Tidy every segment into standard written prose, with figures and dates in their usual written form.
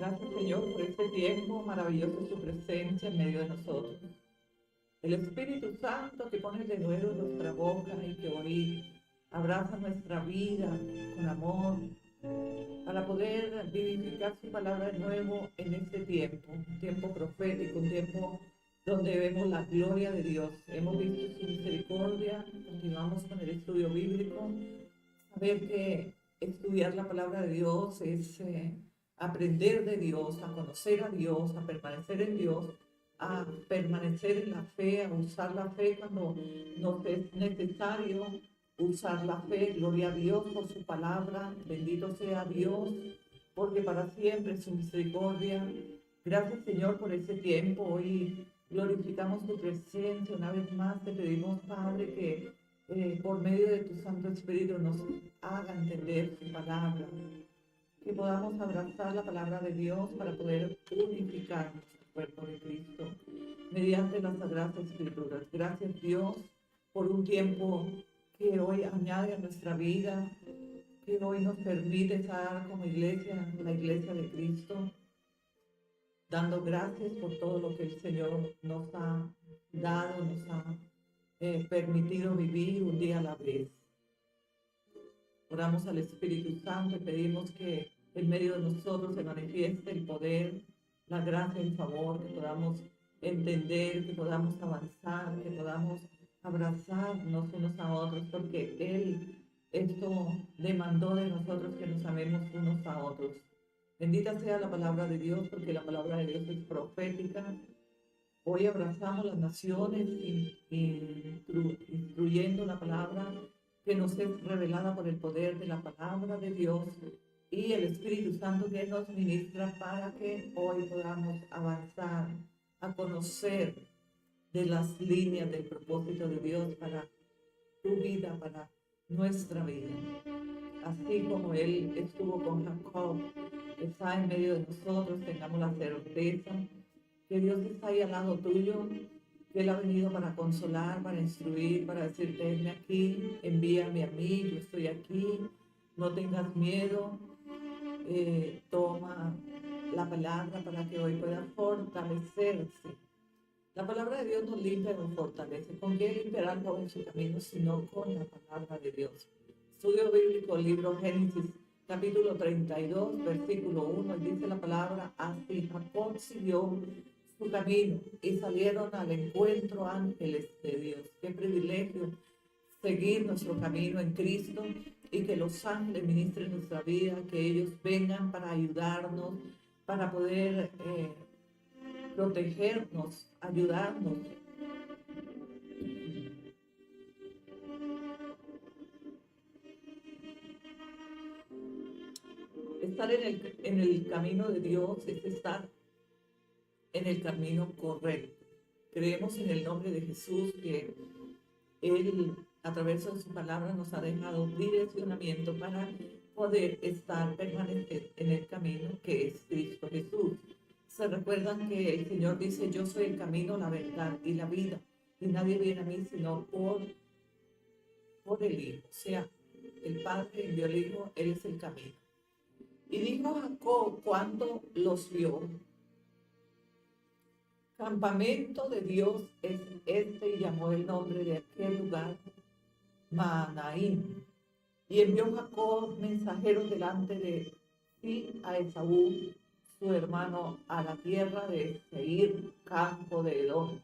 Gracias, Señor, por este tiempo maravilloso, su presencia en medio de nosotros. El Espíritu Santo que pone de nuevo en nuestra boca y que hoy abraza nuestra vida con amor para poder vivificar su palabra de nuevo en este tiempo, un tiempo profético, un tiempo donde vemos la gloria de Dios. Hemos visto su misericordia, continuamos con el estudio bíblico, saber que estudiar la palabra de Dios es aprender de Dios, a conocer a Dios, a permanecer en Dios, a permanecer en la fe, a usar la fe cuando nos es necesario usar la fe. Gloria a Dios por su palabra, bendito sea Dios, porque para siempre es su misericordia. Gracias, Señor, por ese tiempo. Hoy glorificamos tu presencia una vez más. Te pedimos, Padre, que por medio de tu Santo Espíritu nos haga entender su palabra, que podamos abrazar la palabra de Dios para poder unificar nuestro cuerpo de Cristo mediante las Sagradas Escrituras. Gracias, Dios, por un tiempo que hoy añade a nuestra vida, que hoy nos permite estar como iglesia, la iglesia de Cristo, dando gracias por todo lo que el Señor nos ha dado, nos ha permitido vivir un día a la vez. Oramos al Espíritu Santo y pedimos que en medio de nosotros se manifieste el poder, la gracia y el favor, que podamos entender, que podamos avanzar, que podamos abrazarnos unos a otros, porque Él esto demandó de nosotros que nos amemos unos a otros. Bendita sea la palabra de Dios, porque la palabra de Dios es profética. Hoy abrazamos las naciones, instruyendo la palabra que nos es revelada por el poder de la palabra de Dios y el Espíritu Santo que nos ministra para que hoy podamos avanzar a conocer de las líneas del propósito de Dios para tu vida, para nuestra vida. Así como Él estuvo con Jacob, está en medio de nosotros, tengamos la certeza que Dios está ahí al lado tuyo, que Él ha venido para consolar, para instruir, para decirte, venme aquí, envíame a mí, yo estoy aquí, no tengas miedo, toma la palabra para que hoy pueda fortalecerse. La palabra de Dios nos limpia y nos fortalece. ¿Con qué limpiará el joven su camino, sino con la palabra de Dios? Estudio bíblico, libro Génesis, capítulo 32, versículo 1, y dice la palabra, así Jacob siguió su camino y salieron al encuentro ángeles de Dios. Qué privilegio seguir nuestro camino en Cristo y que los ángeles ministren nuestra vida, que ellos vengan para ayudarnos, para poder protegernos, ayudarnos. Estar en el camino de Dios es estar en el camino correcto. Creemos en el nombre de Jesús que Él, a través de su palabra, nos ha dejado direccionamiento para poder estar, permanecer en el camino que es Cristo Jesús. Se recuerdan que el Señor dice, yo soy el camino, la verdad y la vida, y nadie viene a mí sino por el Hijo. O sea, el Padre envió al Hijo, Él es el camino. Y dijo Jacob cuando los vio, campamento de Dios es este, y llamó el nombre de aquel lugar Mahanaim. Y envió Jacob mensajeros delante de sí a Esaú, su hermano, a la tierra de Seir, campo de Edom.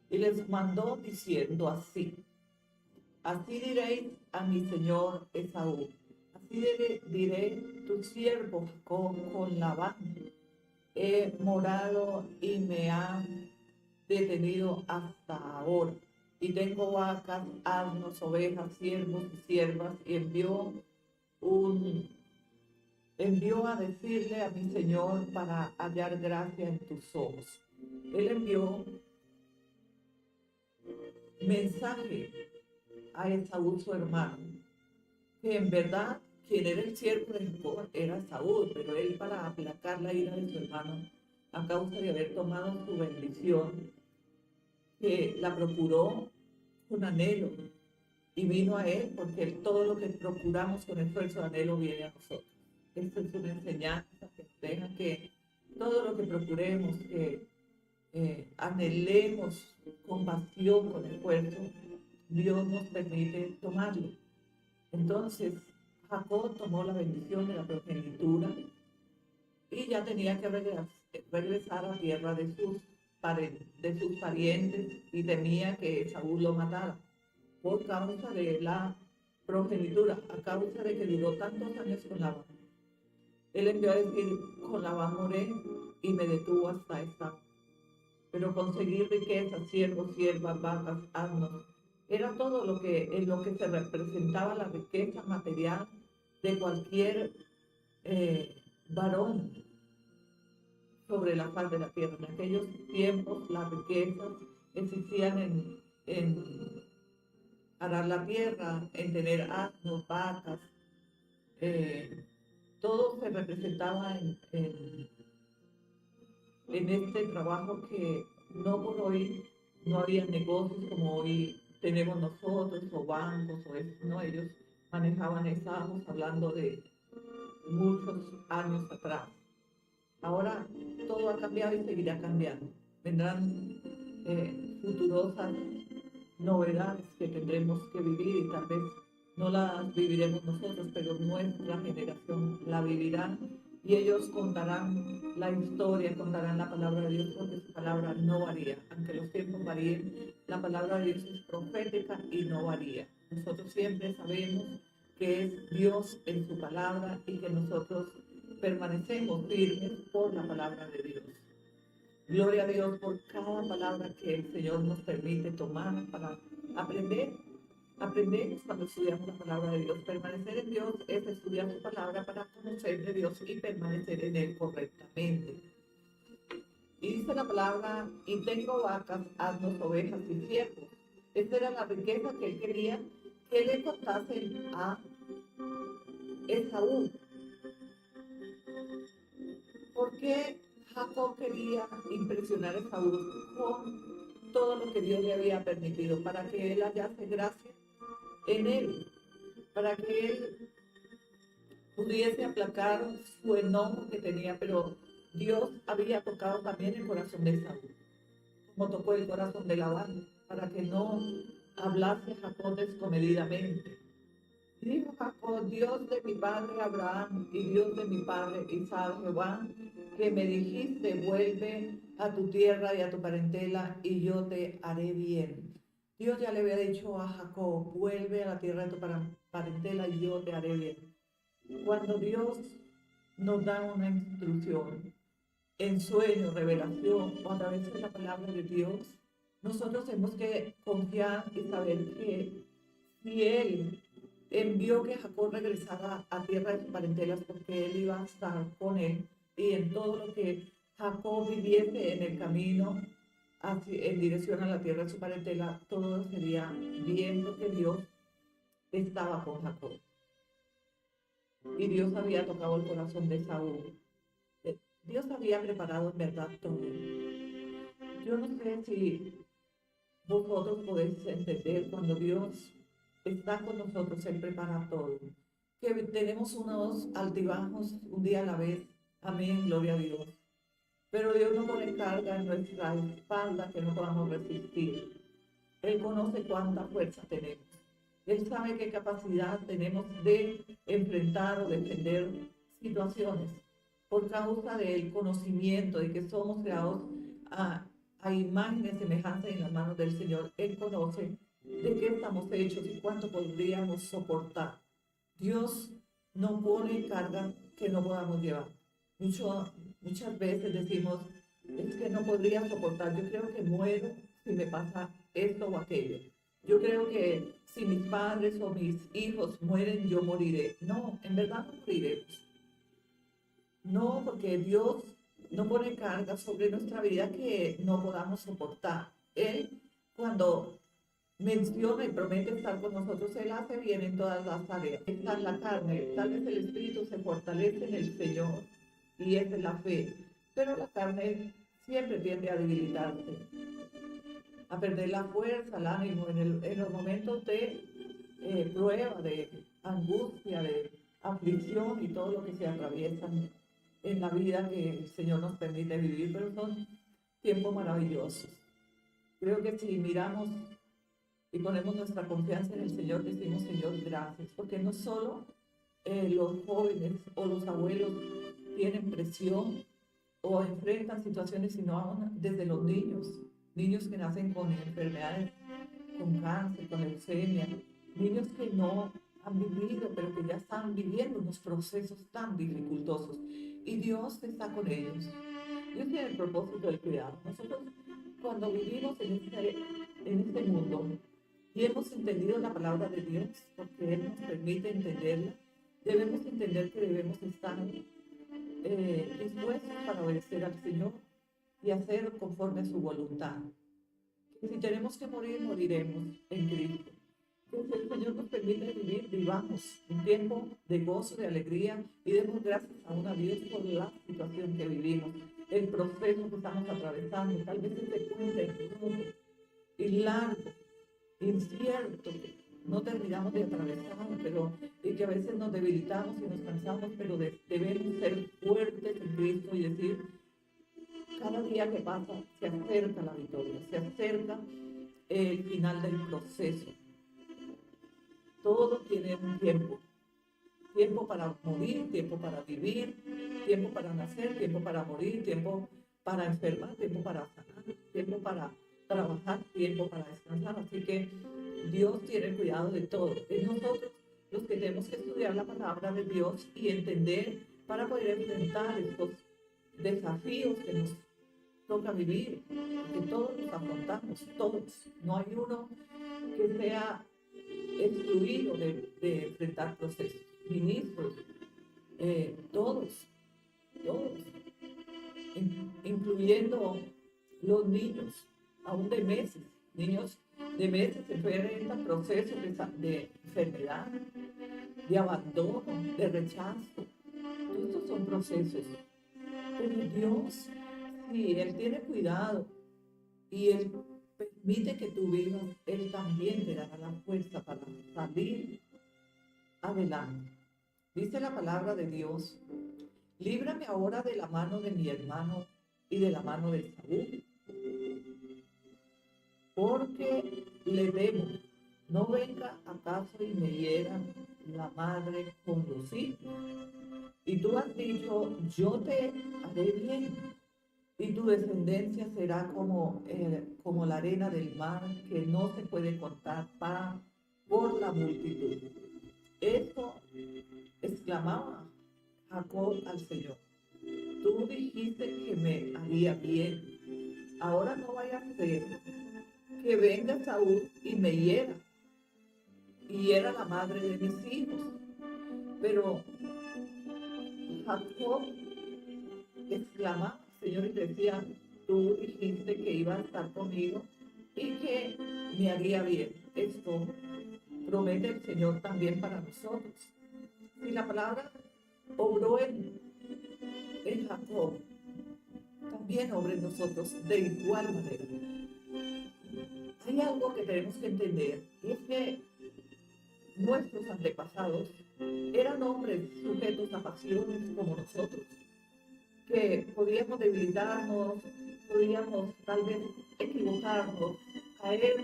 Y les mandó diciendo así, así diréis a mi señor Esaú, así diré tu siervo Jacob con Labán, he morado y me ha detenido hasta ahora. Y tengo vacas, asnos, ovejas, siervos y siervas, y envió a decirle a mi señor para hallar gracia en tus ojos. Él envió mensaje a Esaú, su hermano, que en verdad quien era el siervo de Jacob era Saúl, pero él, para aplacar la ira de su hermano, a causa de haber tomado su bendición, que la procuró con anhelo y vino a él, porque todo lo que procuramos con esfuerzo de anhelo viene a nosotros. Esta es una enseñanza que deja que todo lo que procuremos, que anhelemos con pasión, con esfuerzo, Dios nos permite tomarlo. Entonces, Jacob tomó la bendición de la progenitura y ya tenía que regresar a tierra de sus parientes y temía que Saúl lo matara por causa de la progenitura, a causa de que duró tantos años con Labán. Él envió a decir, con Labán moré y me detuvo hasta esta. Pero conseguir riquezas, siervos, siervas, vacas, asnos, era todo en lo que se representaba la riqueza material de cualquier varón sobre la faz de la tierra. En aquellos tiempos las riquezas existían en arar la tierra, en tener asnos, vacas, todo se representaba en este trabajo que no por hoy no había negocios como hoy tenemos nosotros, o bancos, o eso, no, ellos manejaban, estábamos hablando de muchos años atrás. Ahora todo ha cambiado y seguirá cambiando. Vendrán futurosas novedades que tendremos que vivir y tal vez no las viviremos nosotros, pero nuestra generación la vivirá y ellos contarán la historia, contarán la palabra de Dios, porque su palabra no varía. Aunque los tiempos varíen, la palabra de Dios es profética y no varía. Nosotros siempre sabemos que es Dios en su palabra y que nosotros permanecemos firmes por la palabra de Dios. Gloria a Dios por cada palabra que el Señor nos permite tomar para aprender. Aprendemos cuando estudiamos la palabra de Dios. Permanecer en Dios es estudiar su palabra para conocer de Dios y permanecer en Él correctamente. Y dice la palabra, y tengo vacas, asnos, ovejas y siervos. Esta era la riqueza que él quería que le contasen a Esaú. ¿Por qué Jacob quería impresionar a Esaú con todo lo que Dios le había permitido? Para que él hallase gracia en él, para que él pudiese aplacar su enojo que tenía, pero Dios había tocado también el corazón de Esaú, como tocó el corazón de Labán, para que no hablase Jacob descomedidamente. Y dijo Jacob, Dios de mi padre Abraham y Dios de mi padre Isaac, Jehová, que me dijiste, vuelve a tu tierra y a tu parentela y yo te haré bien. Dios ya le había dicho a Jacob, vuelve a la tierra de tu parentela y yo te haré bien. Cuando Dios nos da una instrucción en sueño, revelación o a través de la palabra de Dios, nosotros tenemos que confiar y saber que si Él envió que Jacob regresara a tierra de sus parentelas porque Él iba a estar con él y en todo lo que Jacob viviese en el camino en dirección a la tierra de su parentela, todo sería bien porque Dios estaba con Jacob. Y Dios había tocado el corazón de Saúl. Dios había preparado en verdad todo. Yo no sé si vosotros podéis entender cuando Dios está con nosotros, Él prepara todo. Que tenemos unos altibajos un día a la vez. Amén, gloria a Dios. Pero Dios no pone carga en nuestra espalda que no podamos resistir. Él conoce cuánta fuerza tenemos. Él sabe qué capacidad tenemos de enfrentar o defender situaciones por causa del conocimiento de que somos creados a imagen y semejanza en las manos del Señor. Él conoce de qué estamos hechos y cuánto podríamos soportar. Dios no pone carga que no podamos llevar. Muchas veces decimos, es que no podría soportar, yo creo que muero si me pasa esto o aquello. Yo creo que si mis padres o mis hijos mueren, yo moriré. No, en verdad no moriremos. No, porque Dios no pone carga sobre nuestra vida que no podamos soportar. Él, cuando menciona y promete estar con nosotros, Él hace bien en todas las áreas. Está en la carne, tal vez el espíritu se fortalece en el Señor y esa es la fe, pero la carne siempre tiende a debilitarse, a perder la fuerza, el ánimo en los momentos de prueba, de angustia, de aflicción y todo lo que se atraviesa en la vida que el Señor nos permite vivir, pero son tiempos maravillosos. Creo que si miramos y ponemos nuestra confianza en el Señor, decimos, Señor, gracias, porque no solo los jóvenes o los abuelos tienen presión o enfrentan situaciones, sino aún desde los niños que nacen con enfermedades, con cáncer, con leucemia, niños que no han vivido, pero que ya están viviendo unos procesos tan dificultosos. Y Dios está con ellos. Dios tiene el propósito de cuidar. Nosotros, cuando vivimos en este mundo y hemos entendido la palabra de Dios, porque Él nos permite entenderla, debemos entender que debemos estar dispuestos para obedecer al Señor y hacer conforme a su voluntad. Que si tenemos que morir, moriremos en Cristo. Que si el Señor nos permite vivir, vivamos un tiempo de gozo, de alegría, y demos gracias aún a Dios por la situación que vivimos, el proceso que estamos atravesando, tal vez este puente rudo y largo, incierto, que no terminamos de atravesar, pero y que a veces nos debilitamos y nos cansamos, pero debemos ser fuertes en Cristo y decir, cada día que pasa se acerca la victoria, se acerca el final del proceso. Todo tiene un tiempo. Tiempo para morir, tiempo para vivir, tiempo para nacer, tiempo para morir, tiempo para enfermar, tiempo para sanar, tiempo para trabajar, tiempo para descansar. Así que Dios tiene cuidado de todo. Es nosotros los que tenemos que estudiar la palabra de Dios y entender para poder enfrentar estos desafíos que nos toca vivir, que todos los afrontamos, todos. No hay uno que sea excluido de enfrentar procesos. Ministros, todos, incluyendo los niños, aún de meses, niños de meses se enfrentan procesos de enfermedad, de abandono, de rechazo. Todos estos son procesos. Pero Dios, si Él tiene cuidado y Él permite que tú vivas, Él también te dará la fuerza para salir adelante. Dice la palabra de Dios, líbrame ahora de la mano de mi hermano y de la mano de Saúl, porque le temo, no venga acaso y me hiera la madre con los hijos. Y tú has dicho, yo te haré bien, y tu descendencia será como la arena del mar, que no se puede contar por la multitud. Esto exclamaba Jacob al Señor. Tú dijiste que me haría bien. Ahora no vaya a ser que venga Saúl y me hiera, y era la madre de mis hijos. Pero Jacob exclamaba al Señor y decía, tú dijiste que iba a estar conmigo y que me haría bien. Esto promete el Señor también para nosotros. Si la palabra obró en Jacob, también obra en nosotros de igual manera. Hay algo que tenemos que entender, y es que nuestros antepasados eran hombres sujetos a pasiones como nosotros, que podíamos debilitarnos, podíamos tal vez equivocarnos, caer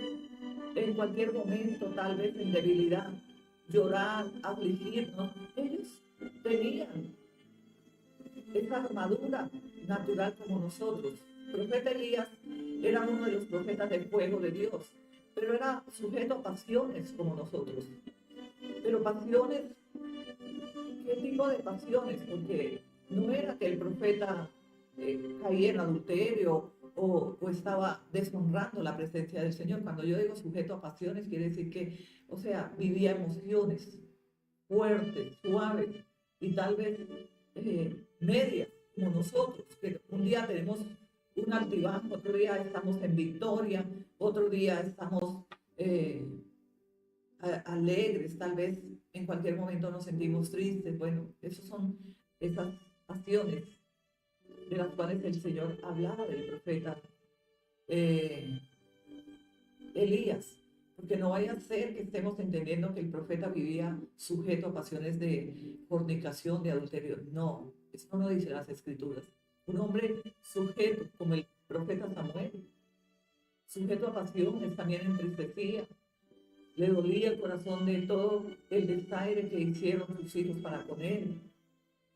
en cualquier momento, tal vez en debilidad, llorar, afligirnos. Ellos tenían esa armadura natural como nosotros. El profeta Elías era uno de los profetas del fuego de Dios, pero era sujeto a pasiones como nosotros. Pero pasiones, ¿qué tipo de pasiones? Porque no era que el profeta caía en adulterio o estaba deshonrando la presencia del Señor. Cuando yo digo sujeto a pasiones, quiere decir que, o sea, vivía emociones fuertes, suaves y tal vez medias, como nosotros, que un día tenemos un altibajo, otro día estamos en victoria, otro día estamos alegres, tal vez en cualquier momento nos sentimos tristes. Bueno, esas son esas pasiones de las cuales el Señor hablaba del profeta Elías. Porque no vaya a ser que estemos entendiendo que el profeta vivía sujeto a pasiones de fornicación, de adulterio. No, eso no dice las escrituras. Un hombre sujeto, como el profeta Samuel, sujeto a pasiones, también entristecía. Le dolía el corazón de todo el desaire que hicieron sus hijos para con él.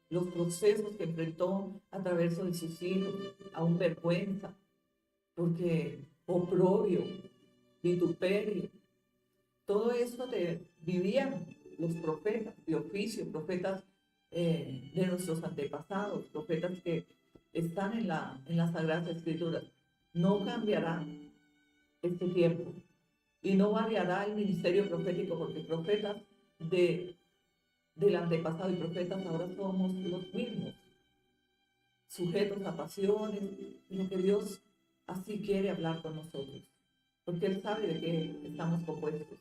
Los procesos que enfrentó a través de sus hijos, aún vergüenza, porque oprobio, vituperio, todo esto vivían los profetas de oficio, profetas de nuestros antepasados, profetas que están en las Sagradas Escrituras. No cambiará este tiempo y no variará el ministerio profético, porque profetas del antepasado y profetas ahora somos los mismos, sujetos a pasiones, lo que Dios así quiere hablar con nosotros, porque Él sabe de qué estamos compuestos.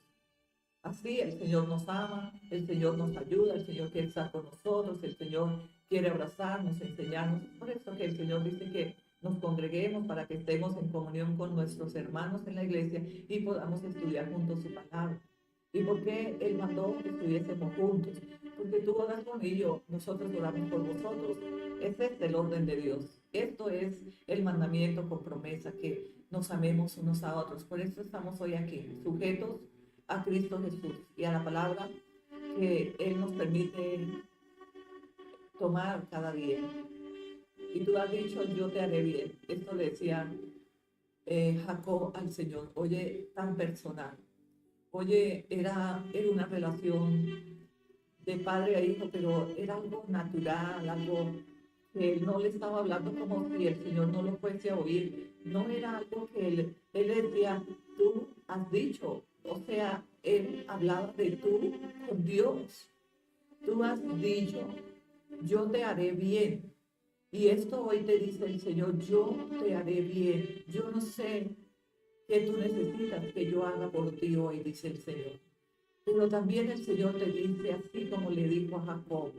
Así el Señor nos ama, el Señor nos ayuda, el Señor quiere estar con nosotros, el Señor quiere abrazarnos, enseñarnos. Por eso que el Señor dice que nos congreguemos para que estemos en comunión con nuestros hermanos en la iglesia y podamos estudiar juntos su palabra. ¿Y por qué Él mandó que estuviésemos juntos? Porque tú oras conmigo, nosotros oramos por vosotros. Ese es el orden de Dios. Esto es el mandamiento con promesa, que nos amemos unos a otros. Por eso estamos hoy aquí, sujetos a Cristo Jesús y a la palabra que Él nos permite tomar cada día. Y tú has dicho, yo te haré bien. Esto le decía Jacob al Señor. Oye, tan personal. Oye, era una relación de padre a hijo, pero era algo natural, algo que él no le estaba hablando como si el Señor no lo fuese a oír. No era algo que él decía, tú has dicho. O sea, él hablaba de tú con Dios. Tú has dicho, yo te haré bien. Y esto hoy te dice el Señor, yo te haré bien. Yo no sé qué tú necesitas que yo haga por ti hoy, dice el Señor. Pero también el Señor te dice, así como le dijo a Jacob,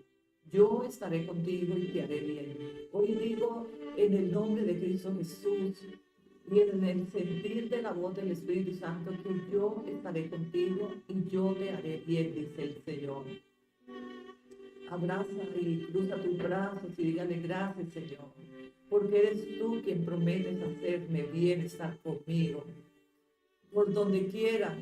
yo estaré contigo y te haré bien. Hoy digo en el nombre de Cristo Jesús y en el sentir de la voz del Espíritu Santo que yo estaré contigo y yo te haré bien, dice el Señor. Abraza y cruza tus brazos y dígale gracias, Señor, porque eres tú quien prometes hacerme bien, estar conmigo. Por donde quiera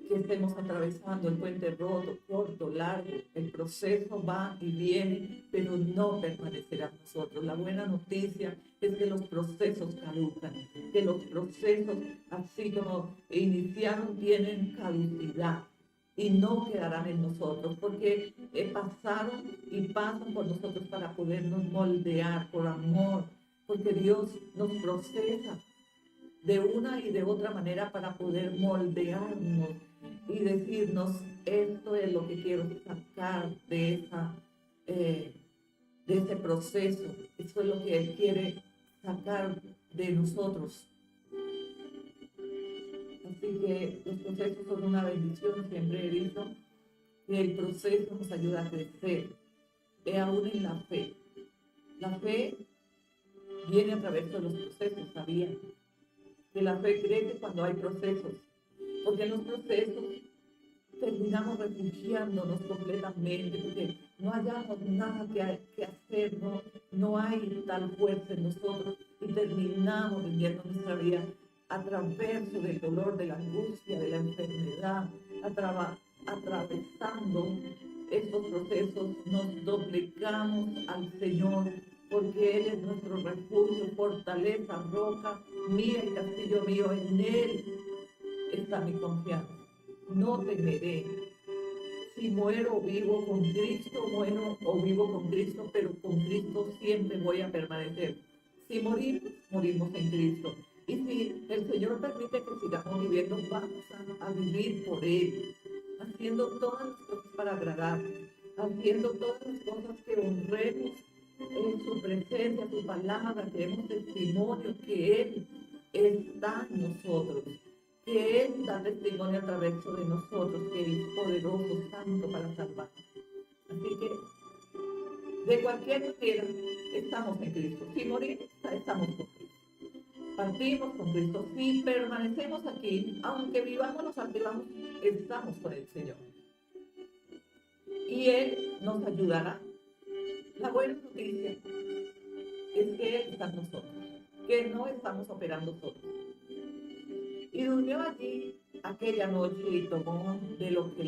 que estemos atravesando el puente roto, corto, largo, el proceso va y viene, pero no permanecerá en nosotros. La buena noticia es que los procesos caducan, que los procesos, así como iniciaron, tienen caducidad y no quedarán en nosotros, porque pasaron y pasan por nosotros para podernos moldear por amor, porque Dios nos procesa de una y de otra manera para poder moldearnos y decirnos, esto es lo que quiero sacar de ese proceso, esto es lo que Él quiere sacar de nosotros. Así que los procesos son una bendición, siempre he dicho que el proceso nos ayuda a crecer, aún en la fe. La fe viene a través de los procesos, ¿sabían? Que la fe crece cuando hay procesos, porque en los procesos terminamos refugiándonos completamente, porque no hallamos nada que hacer, no hay tal fuerza en nosotros y terminamos viviendo nuestra vida a través del dolor, de la angustia, de la enfermedad, atravesando estos procesos, nos doblegamos al Señor, porque Él es nuestro refugio, fortaleza, roca mía y castillo mío. En Él está mi confianza. No temeré. Si muero o vivo con Cristo, muero o vivo con Cristo, pero con Cristo siempre voy a permanecer. Si morimos, morimos en Cristo. Y si el Señor permite que sigamos viviendo, vamos a vivir por Él, haciendo todas las cosas para agradar, haciendo todas las cosas que honremos en su presencia, su palabra, que demos testimonio que Él está en nosotros, que Él da testimonio a través de nosotros, que Él es poderoso, santo para salvar. Así que, de cualquier manera, estamos en Cristo. Si morimos, estamos con Cristo. Partimos con Cristo. Si permanecemos aquí, aunque vivamos los altibajos, estamos con el Señor. Y Él nos ayudará. La buena noticia es que Él está con nosotros, que no estamos operando solos. Y durmió allí aquella noche y tomó de lo que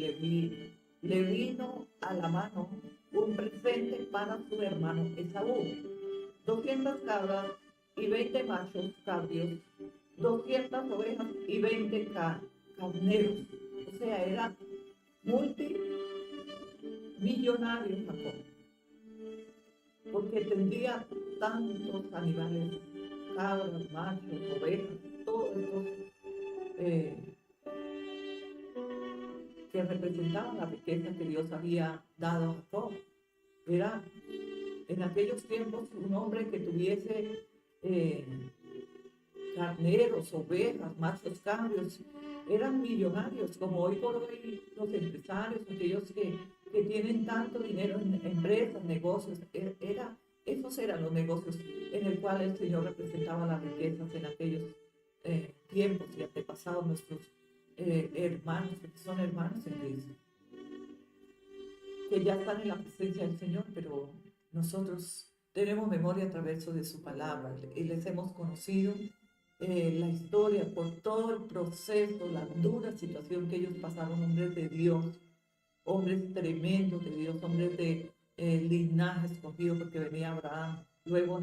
le vino a la mano un presente para su hermano Esaú, 200 cabras y 20 machos cabríos, 200 ovejas y 20 carneros. O sea, era multimillonario Jacob, porque tendría tantos animales, cabras, machos, ovejas, todos estos que representaban la riqueza que Dios había dado a Jacob. Era en aquellos tiempos un hombre que tuviese carneros, ovejas, machos cabros, eran millonarios, como hoy por hoy los empresarios, aquellos que tienen tanto dinero en empresas, negocios, esos eran los negocios en el cual el Señor representaba las riquezas en aquellos tiempos y antepasados, nuestros hermanos, que son hermanos en Cristo, que ya están en la presencia del Señor, pero nosotros tenemos memoria a través de su palabra y les hemos conocido la historia por todo el proceso, la dura situación que ellos pasaron, hombres de Dios, hombres tremendos de Dios, hombres de linaje escogido, porque venía Abraham, luego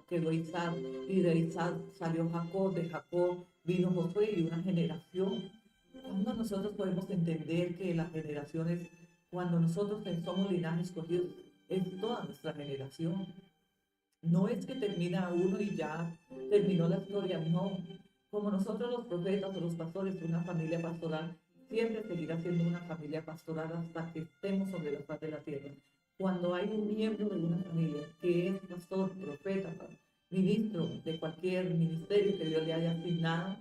quedó Isaac, y de Isaac salió Jacob, de Jacob vino Josué y una generación. ¿Cuándo nosotros podemos entender que las generaciones, cuando nosotros somos linaje escogido, es toda nuestra generación? No es que termina uno y ya terminó la historia, no. Como nosotros los profetas o los pastores de una familia pastoral, siempre seguirá siendo una familia pastoral hasta que estemos sobre la faz de la tierra. Cuando hay un miembro de una familia que es pastor, profeta, ministro de cualquier ministerio que Dios le haya asignado,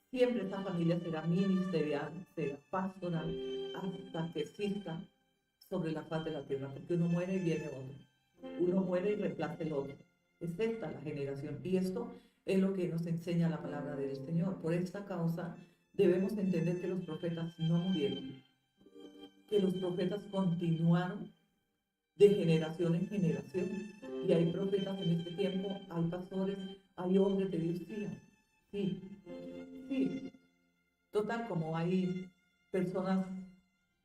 siempre esa familia será ministerial, será pastoral, hasta que exista sobre la faz de la tierra, porque uno muere y viene otro. Uno muere y reemplaza el otro. Es esta la generación. Y esto es lo que nos enseña la palabra del Señor. Por esta causa debemos entender que los profetas no murieron, que los profetas continuaron de generación en generación. Y hay profetas en este tiempo, hay pastores, hay hombres de Dios, sí, sí. Total, como hay personas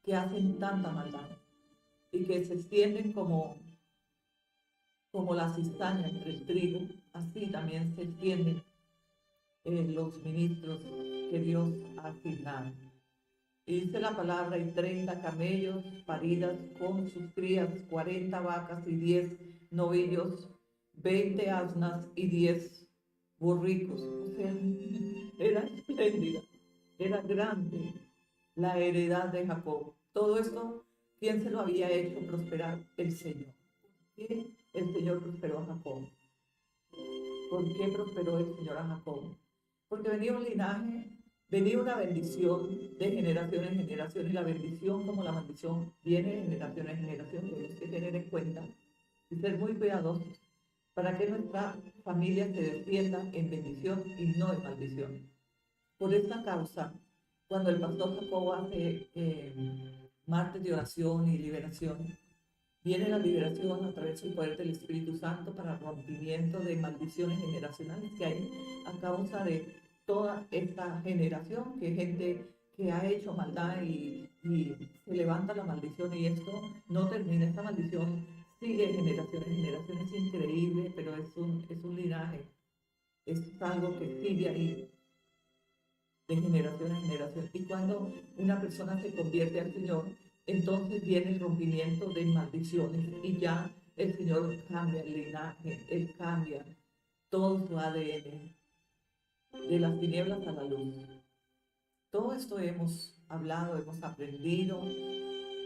que hacen tanta maldad y que se extienden como la cizaña entre el trigo, así también se extienden los ministros que Dios ha asignado. Y dice la palabra, y 30 camellos paridas con sus crías, 40 vacas y 10 novillos, 20 asnas y 10 borricos. O sea, era espléndida, era grande la heredad de Jacob. Todo esto, ¿quién se lo había hecho prosperar? El Señor. ¿Qué el Señor prosperó a Jacob? ¿Por qué prosperó el Señor a Jacob? Porque venía un linaje, venía una bendición de generación en generación, y la bendición, como la maldición, viene de generación en generación. Tenemos que tener en cuenta y ser muy cuidadosos para que nuestra familia se defienda en bendición y no en maldición. Por esta causa, cuando el pastor Jacob hace martes de oración y liberación, viene la liberación a través del poder del Espíritu Santo para el rompimiento de maldiciones generacionales que hay a causa de toda esta generación, que gente que ha hecho maldad y se levanta la maldición, y esto no termina, esta maldición sigue de generación en generación. Es increíble, pero es un linaje, es algo que sigue ahí de generación en generación. Y cuando una persona se convierte al Señor, entonces viene el rompimiento de maldiciones y ya el Señor cambia el linaje, Él cambia todo su ADN, de las tinieblas a la luz. Todo esto hemos hablado, hemos aprendido,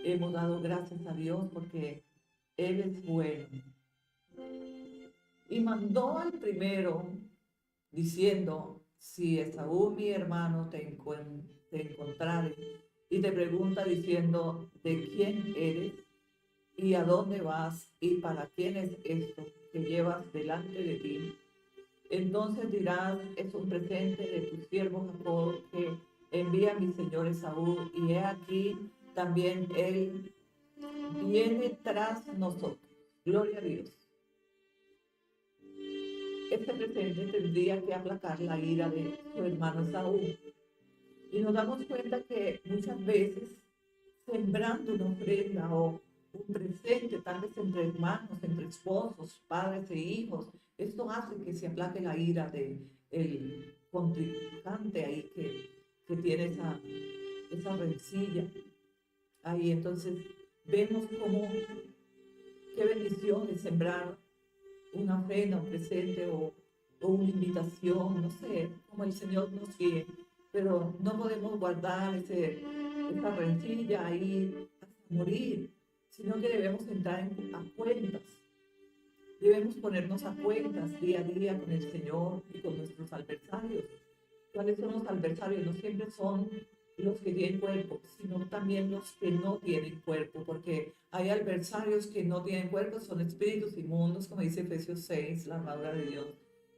hemos dado gracias a Dios porque Él es bueno. Y mandó al primero diciendo, si Esaú mi hermano te encontrare y te pregunta diciendo, ¿de quién eres? ¿Y a dónde vas? ¿Y para quién es esto que llevas delante de ti? Entonces dirás, es un presente de tu siervo Jacob que envía a mi señor Esaú, y he aquí también él viene tras nosotros. Gloria a Dios. Este presente tendría que aplacar la ira de su hermano Esaú. Y nos damos cuenta que muchas veces, sembrando una ofrenda o un presente, tal vez entre hermanos, entre esposos, padres e hijos, esto hace que se aplaque la ira del contrincante ahí que tiene esa rencilla. Ahí entonces vemos cómo, qué bendición es sembrar una ofrenda, un presente o una invitación, no sé, como el Señor nos guíe, pero no podemos guardar esa rencilla ahí hasta morir, sino que debemos entrar a cuentas, debemos ponernos a cuentas día a día con el Señor y con nuestros adversarios. ¿Cuáles son los adversarios? No siempre son los que tienen cuerpo, sino también los que no tienen cuerpo, porque hay adversarios que no tienen cuerpo, son espíritus inmundos, como dice Efesios 6, la armadura de Dios.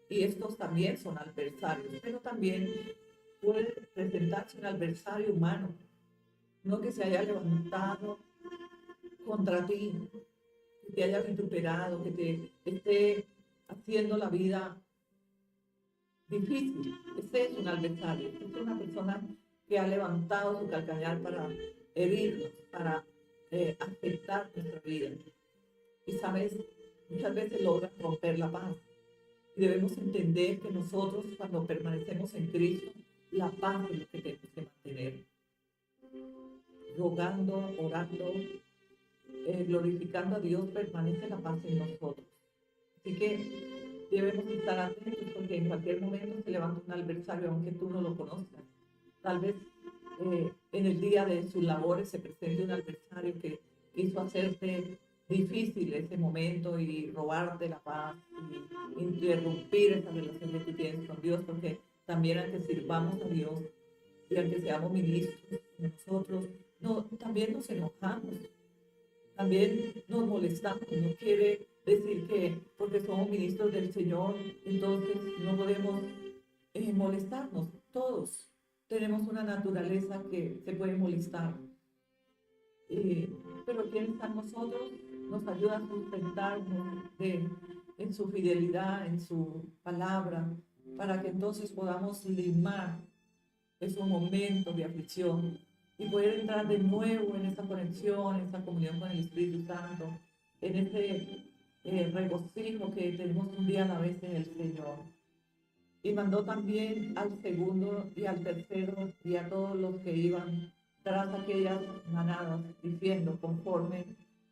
Y estos también son adversarios, pero también puede presentarse un adversario humano, no que se haya levantado contra ti, que te haya vituperado, que te esté haciendo la vida difícil. Ese es un adversario, es una persona que ha levantado su calcañar para herirnos, para afectar nuestra vida. Y sabes, muchas veces logra romper la paz. Y debemos entender que nosotros, cuando permanecemos en Cristo, la paz es lo que tenemos que mantener. Rogando, orando, glorificando a Dios, permanece la paz en nosotros. Así que debemos estar atentos porque en cualquier momento se levanta un adversario, aunque tú no lo conozcas. Tal vez en el día de sus labores se presente un adversario que quiso hacerte difícil ese momento y robarte la paz y interrumpir esa relación que tú tienes con Dios, porque también aunque sirvamos a Dios y aunque seamos ministros nosotros, no, también nos enojamos, también nos molestamos. No quiere decir que porque somos ministros del Señor, entonces no podemos molestarnos. Todos tenemos una naturaleza que se puede molestar. Pero ¿quién está en nosotros? Nos ayuda a sustentarnos en su fidelidad, en su palabra, para que entonces podamos limar esos momentos de aflicción y poder entrar de nuevo en esa conexión, en esa comunión con el Espíritu Santo, en ese regocijo que tenemos un día a la vez en el Señor. Y mandó también al segundo y al tercero y a todos los que iban tras aquellas manadas, diciendo, conforme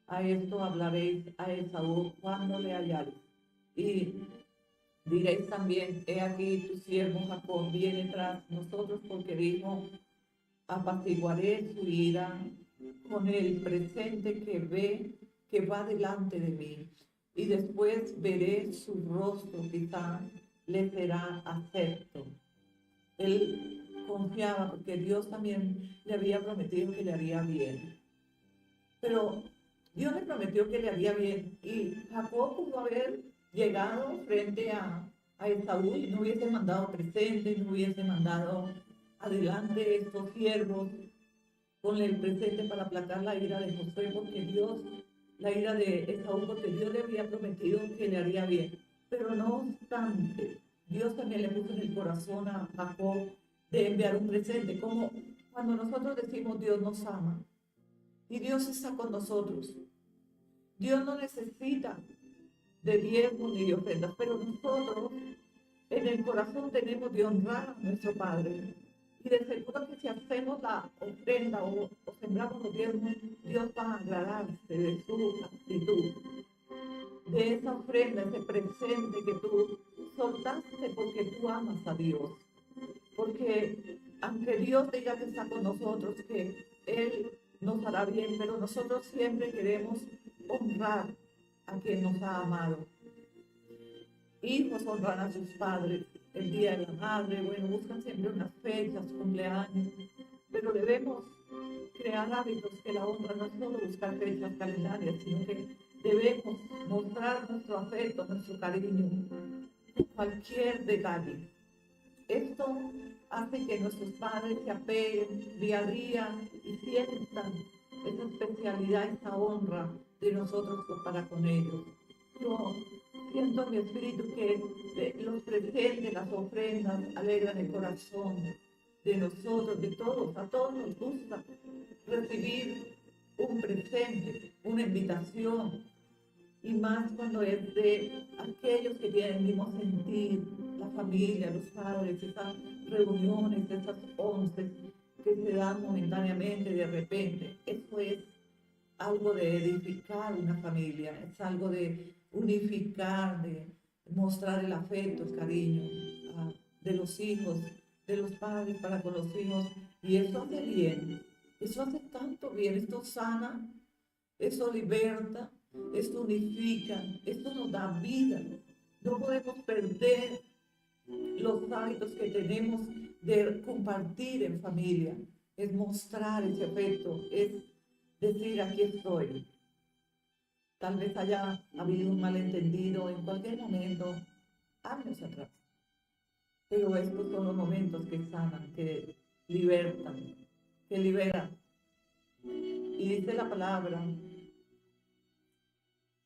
a esto hablaréis a Esaú cuando le hallaréis. Y diréis también, he aquí tu siervo Jacob viene tras nosotros, porque dijo, apaciguaré su ira con el presente que va delante de mí, y después veré su rostro, quizá le será acepto. Él confiaba porque Dios también le había prometido que le haría bien. Pero Dios le prometió que le haría bien, y Jacob pudo haber llegado frente a Esaú y no hubiese mandado presente, no hubiese mandado adelante estos siervos con el presente para aplacar la ira de Josué, porque Dios, la ira de Esaú, porque Dios le había prometido que le haría bien. Pero no obstante, Dios también le puso en el corazón a Jacob de enviar un presente, como cuando nosotros decimos Dios nos ama y Dios está con nosotros. Dios no necesita de diezmos ni de ofrendas, pero nosotros en el corazón tenemos de honrar a nuestro Padre. Y de seguro que si hacemos la ofrenda o sembramos los diezmos, Dios va a agradarse de su actitud, de esa ofrenda, ese presente que tú soltaste porque tú amas a Dios. Porque aunque Dios diga que está con nosotros, que Él nos hará bien, pero nosotros siempre queremos honrar a quien nos ha amado. Hijos honran a sus padres, el día de la madre, bueno, buscan siempre unas fechas, cumpleaños, pero debemos crear hábitos que la honra no es solo buscar fechas calendarias, sino que debemos mostrar nuestro afecto, nuestro cariño cualquier detalle. Esto hace que nuestros padres se apeguen día a día y sientan esa especialidad, esa honra de nosotros para con ellos. Yo siento en mi espíritu que los presentes, las ofrendas alegran el corazón de nosotros, de todos. A todos nos gusta recibir un presente, una invitación, y más cuando es de aquellos que tienen el mismo sentir, la familia, los padres, esas reuniones, esas once que se dan momentáneamente, de repente. Eso es algo de edificar una familia, es algo de unificar, de mostrar el afecto, el cariño de los hijos, de los padres para con los hijos. Y eso hace bien, eso hace tanto bien, esto sana, eso liberta, esto unifica, esto nos da vida. No podemos perder los hábitos que tenemos de compartir en familia. Es mostrar ese afecto, es decir, aquí estoy. Tal vez haya habido un malentendido en cualquier momento, años atrás. Pero estos son los momentos que sanan, que libertan, que liberan. Y dice la palabra: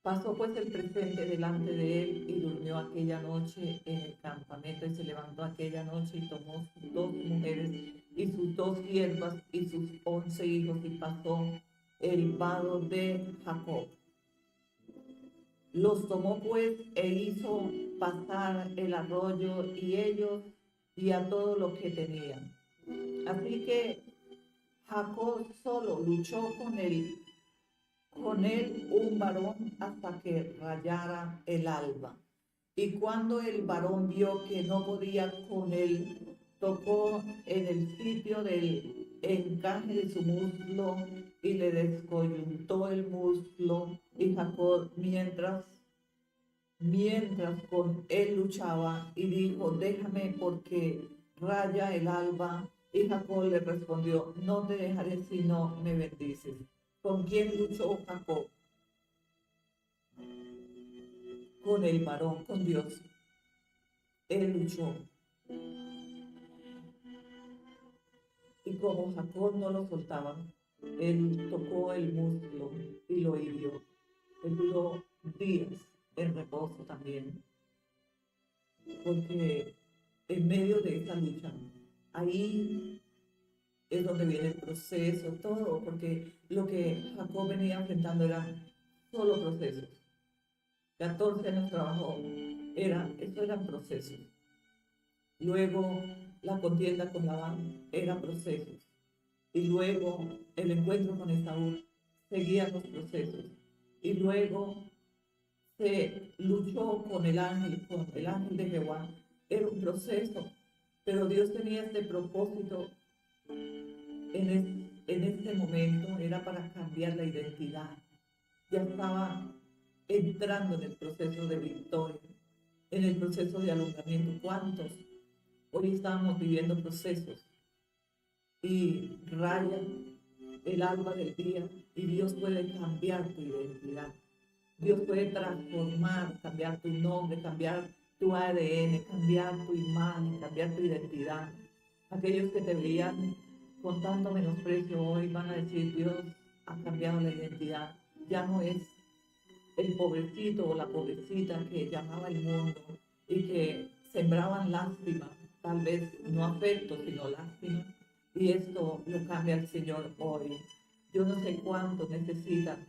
pasó pues el presente delante de él y durmió aquella noche en el campamento, y se levantó aquella noche y tomó sus 2 mujeres y sus 2 siervas y sus 11 hijos y pasó el vado de Jacob. Los tomó pues e hizo pasar el arroyo y ellos y a todo lo que tenían. Así que Jacob solo luchó con él un varón hasta que rayara el alba. Y cuando el varón vio que no podía con él, tocó en el sitio del encaje de su muslo y le descoyuntó el muslo. Y Jacob, mientras con él luchaba, y dijo: déjame, porque raya el alba. Y Jacob le respondió: no te dejaré si no me bendices. ¿Con quién luchó Jacob? Con el varón, con Dios. Él luchó. Y como Jacob no lo soltaba, él tocó el muslo y lo hirió. Él duró días en reposo también, porque en medio de esa lucha, ahí es donde viene el proceso, todo, porque lo que Jacob venía enfrentando eran solo procesos. 14 años trabajó, eso eran procesos. Luego la contienda con Labán era procesos. Y luego el encuentro con Esaú seguían los procesos. Y luego se luchó con el ángel de Jehová. Era un proceso, pero Dios tenía este propósito en este momento, era para cambiar la identidad. Ya estaba entrando en el proceso de victoria, en el proceso de alumbramiento. ¿Cuántos hoy estamos viviendo procesos y raya el alba del día, y Dios puede cambiar tu identidad? Dios puede transformar, cambiar tu nombre, cambiar tu ADN, cambiar tu imagen, cambiar tu identidad. Aquellos que te veían con tanto menosprecio hoy van a decir: Dios ha cambiado la identidad. Ya no es el pobrecito o la pobrecita que llamaba el mundo y que sembraban lástima, tal vez no afecto, sino lástima. Y esto lo cambia el Señor hoy. Yo no sé cuántos necesitan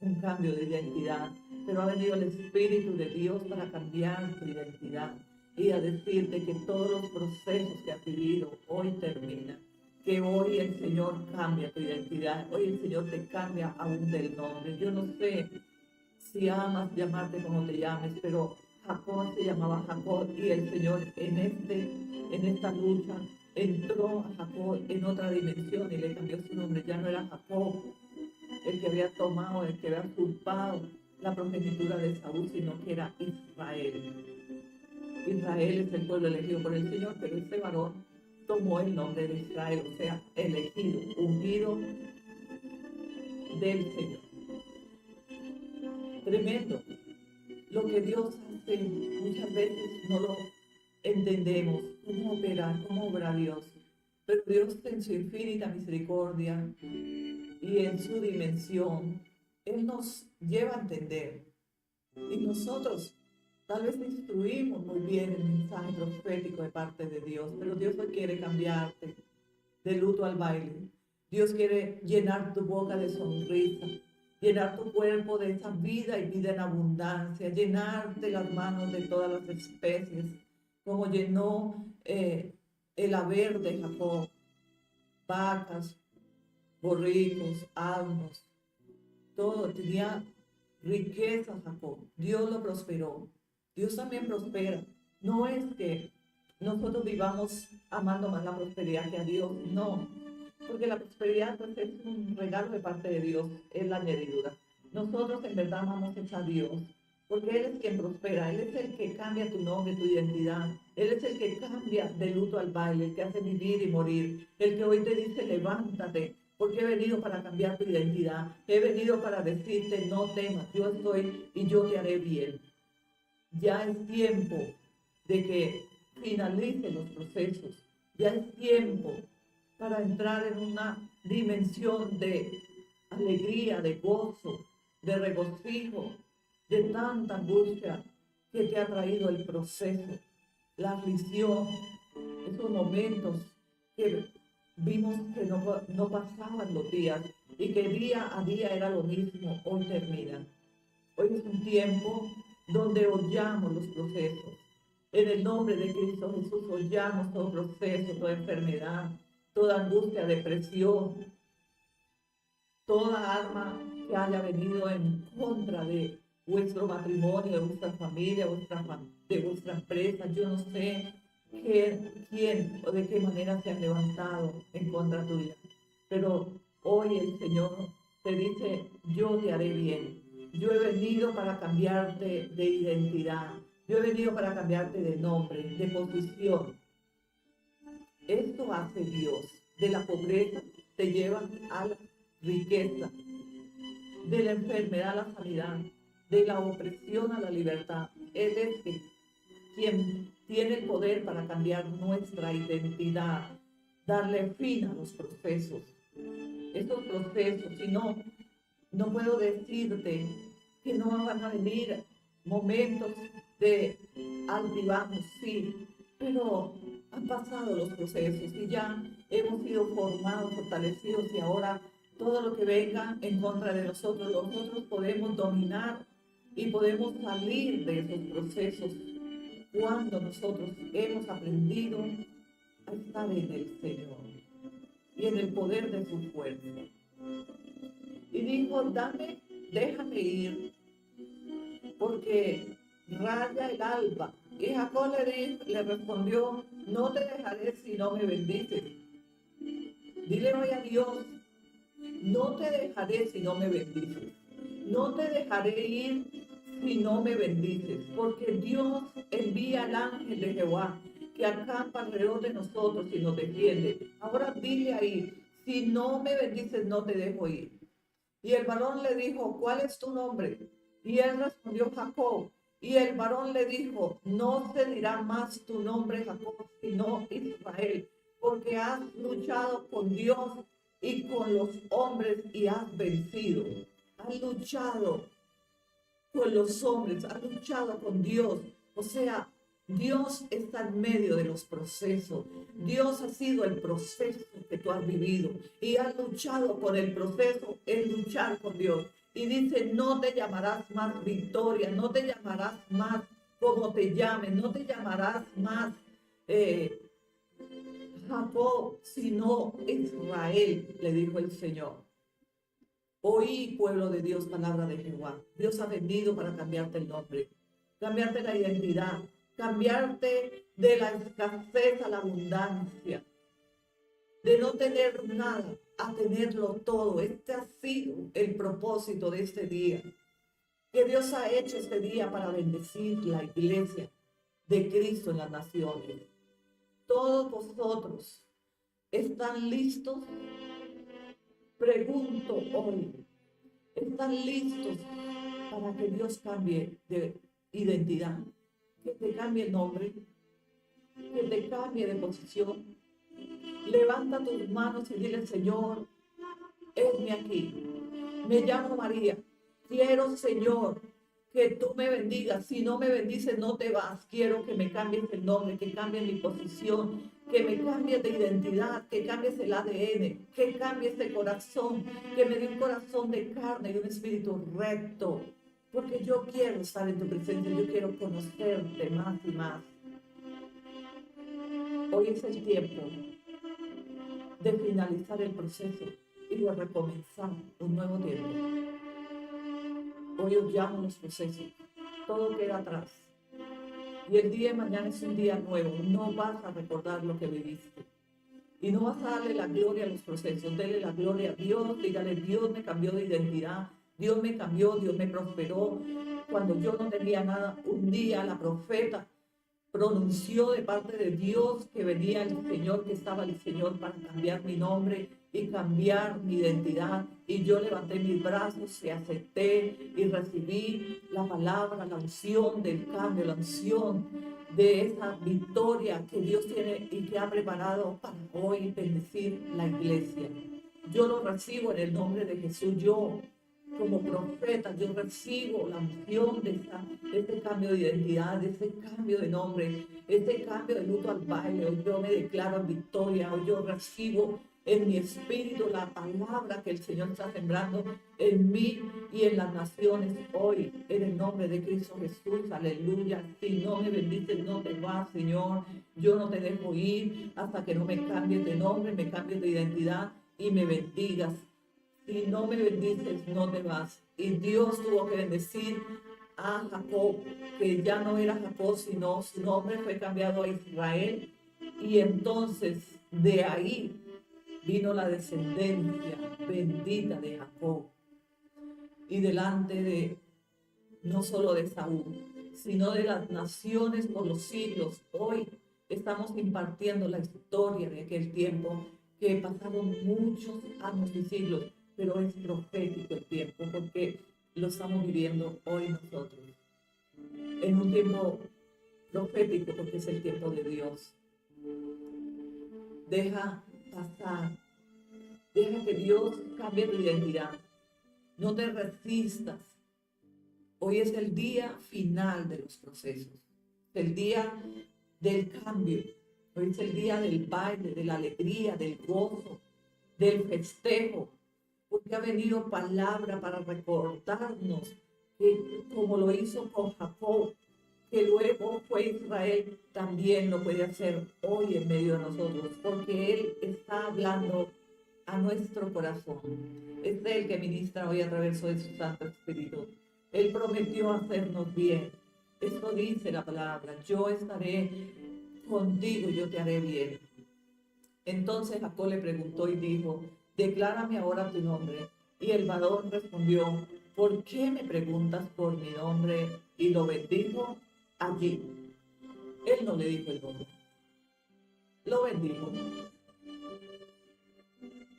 un cambio de identidad, pero ha venido el Espíritu de Dios para cambiar tu identidad y a decirte que todos los procesos que has vivido hoy terminan, que hoy el Señor cambia tu identidad, hoy el Señor te cambia aún del nombre. Yo no sé si amas llamarte como te llames, pero Jacob se llamaba Jacob, y el Señor en esta lucha entró a Jacob en otra dimensión y le cambió su nombre. Ya no era Jacob el que había tomado, el que había usurpado la progenitura de Saúl, sino que era Israel. Israel es el pueblo elegido por el Señor, pero este varón tomó el nombre de Israel, o sea, elegido, ungido del Señor. Tremendo lo que Dios hace, muchas veces no lo entendemos, cómo opera, cómo obra Dios. Pero Dios en su infinita misericordia y en su dimensión, Él nos lleva a entender. Y nosotros tal vez instruimos muy bien el mensaje profético de parte de Dios, pero Dios hoy quiere cambiarte de luto al baile. Dios quiere llenar tu boca de sonrisa, llenar tu cuerpo de esa vida y vida en abundancia, llenarte las manos de todas las especies, como llenó el haber de Jacob, vacas, borricos, asnos, todo, tenía riqueza Jacob. Dios lo prosperó. Dios también prospera. No es que nosotros vivamos amando más la prosperidad que a Dios, no, porque la prosperidad pues, es un regalo de parte de Dios, es la añadidura. Nosotros en verdad amamos a Dios, porque Él es quien prospera, Él es el que cambia tu nombre, tu identidad, Él es el que cambia de luto al baile, el que hace vivir y morir, el que hoy te dice levántate, porque he venido para cambiar tu identidad, he venido para decirte no temas, yo estoy y yo te haré bien. Ya es tiempo de que finalicen los procesos, ya es tiempo para entrar en una dimensión de alegría, de gozo, de regocijo, de tanta angustia que te ha traído el proceso, la aflicción, esos momentos que vimos que no pasaban los días y que día a día era lo mismo, hoy terminan. Hoy es un tiempo donde hollamos los procesos. En el nombre de Cristo Jesús hollamos todo proceso, toda enfermedad, toda angustia, depresión, toda arma que haya venido en contra de vuestro matrimonio, de vuestra familia, de vuestra empresa. Yo no sé quién o de qué manera se han levantado en contra tuya. Pero hoy el Señor te dice, yo te haré bien. Yo he venido para cambiarte de identidad. Yo he venido para cambiarte de nombre, de posición. Esto hace Dios. De la pobreza te lleva a la riqueza, de la enfermedad a la sanidad, de la opresión a la libertad. Él es quien tiene el poder para cambiar nuestra identidad, darle fin a los procesos. Estos procesos, si no, no puedo decirte que no van a venir momentos de altibajos, sí, pero han pasado los procesos y ya hemos sido formados, fortalecidos y ahora todo lo que venga en contra de nosotros podemos dominar y podemos salir de esos procesos cuando nosotros hemos aprendido a estar en el Señor y en el poder de su fuerza. Y dijo, déjame ir, porque raya el alba. Y Jacob le respondió, no te dejaré si no me bendices. Dile hoy a Dios, no te dejaré si no me bendices. No te dejaré ir si no me bendices, porque Dios envía al ángel de Jehová que acampa alrededor de nosotros y nos defiende. Ahora dile ahí, si no me bendices no te dejo ir. Y el varón le dijo, ¿cuál es tu nombre? Y él respondió, Jacob. Y el varón le dijo, no se dirá más tu nombre Jacob, sino Israel, porque has luchado con Dios y con los hombres y has vencido. Has luchado con los hombres, has luchado con Dios. O sea, Dios está en medio de los procesos. Dios ha sido el proceso que tú has vivido y has luchado con el proceso en luchar con Dios. Y dice, no te llamarás más Victoria, no te llamarás más como te llamen, no te llamarás más Jacob, sino Israel, le dijo el Señor. Oí, pueblo de Dios, palabra de Jehová. Dios ha venido para cambiarte el nombre, cambiarte la identidad, cambiarte de la escasez a la abundancia, de no tener nada a tenerlo todo. Este ha sido el propósito de este día, que Dios ha hecho este día para bendecir la iglesia de Cristo en las naciones. Todos vosotros están listos. Pregunto hoy, ¿están listos para que Dios cambie de identidad? que te cambie el nombre, que te cambie de posición. Levanta tus manos y dile, Señor, heme aquí. Me llamo María. Quiero, Señor, que tú me bendigas. Si no me bendices, no te vas. Quiero que me cambies el nombre, que cambies mi posición, que me cambies de identidad, que cambies el ADN, que cambies de corazón, que me dé un corazón de carne y un espíritu recto. Porque yo quiero estar en tu presencia, yo quiero conocerte más y más. Hoy es el tiempo de finalizar el proceso y de recomenzar un nuevo tiempo. Hoy odiamos los procesos, todo queda atrás. Y el día de mañana es un día nuevo, no vas a recordar lo que viviste. Y no vas a darle la gloria a los procesos, dale la gloria a Dios, dígale, Dios me cambió de identidad, Dios me cambió, Dios me prosperó. Cuando yo no tenía nada, un día la profeta pronunció de parte de Dios que venía el Señor, que estaba el Señor para cambiar mi nombre y cambiar mi identidad. Y yo levanté mis brazos y acepté y recibí la palabra, la unción del cambio, la unción de esa victoria que Dios tiene y que ha preparado para hoy bendecir la iglesia. Yo lo recibo en el nombre de Jesús. Yo, como profeta, yo recibo la unción de este cambio de identidad, de este cambio de nombre, este cambio de luto al baile. Hoy yo me declaro en victoria, hoy yo recibo en mi espíritu la palabra que el Señor está sembrando en mí y en las naciones hoy, en el nombre de Cristo Jesús, aleluya. Si no me bendices, no te vas, Señor. Yo no te dejo ir hasta que no me cambies de nombre, me cambies de identidad y me bendigas. Si no me bendices, no te vas. Y Dios tuvo que bendecir a Jacob, que ya no era Jacob, sino su nombre fue cambiado a Israel. Y entonces de ahí vino la descendencia bendita de Jacob. Y delante de, no solo de Saúl, sino de las naciones por los siglos. Hoy estamos impartiendo la historia de aquel tiempo que pasaron muchos años y siglos, pero es profético el tiempo porque lo estamos viviendo hoy nosotros. En un tiempo profético porque es el tiempo de Dios. Deja pasar. Deja que Dios cambie tu identidad. No te resistas. Hoy es el día final de los procesos. El día del cambio. Hoy es el día del baile, de la alegría, del gozo, del festejo. Porque ha venido palabra para recordarnos que como lo hizo con Jacob, que luego fue Israel, también lo puede hacer hoy en medio de nosotros. Porque Él está hablando a nuestro corazón. Es Él que ministra hoy a través de su Santo Espíritu. Él prometió hacernos bien. Esto dice la palabra. Yo estaré contigo, yo te haré bien. Entonces Jacob le preguntó y dijo, declárame ahora tu nombre. Y el varón respondió, ¿por qué me preguntas por mi nombre? Y lo bendijo allí. Él no le dijo el nombre. Lo bendijo.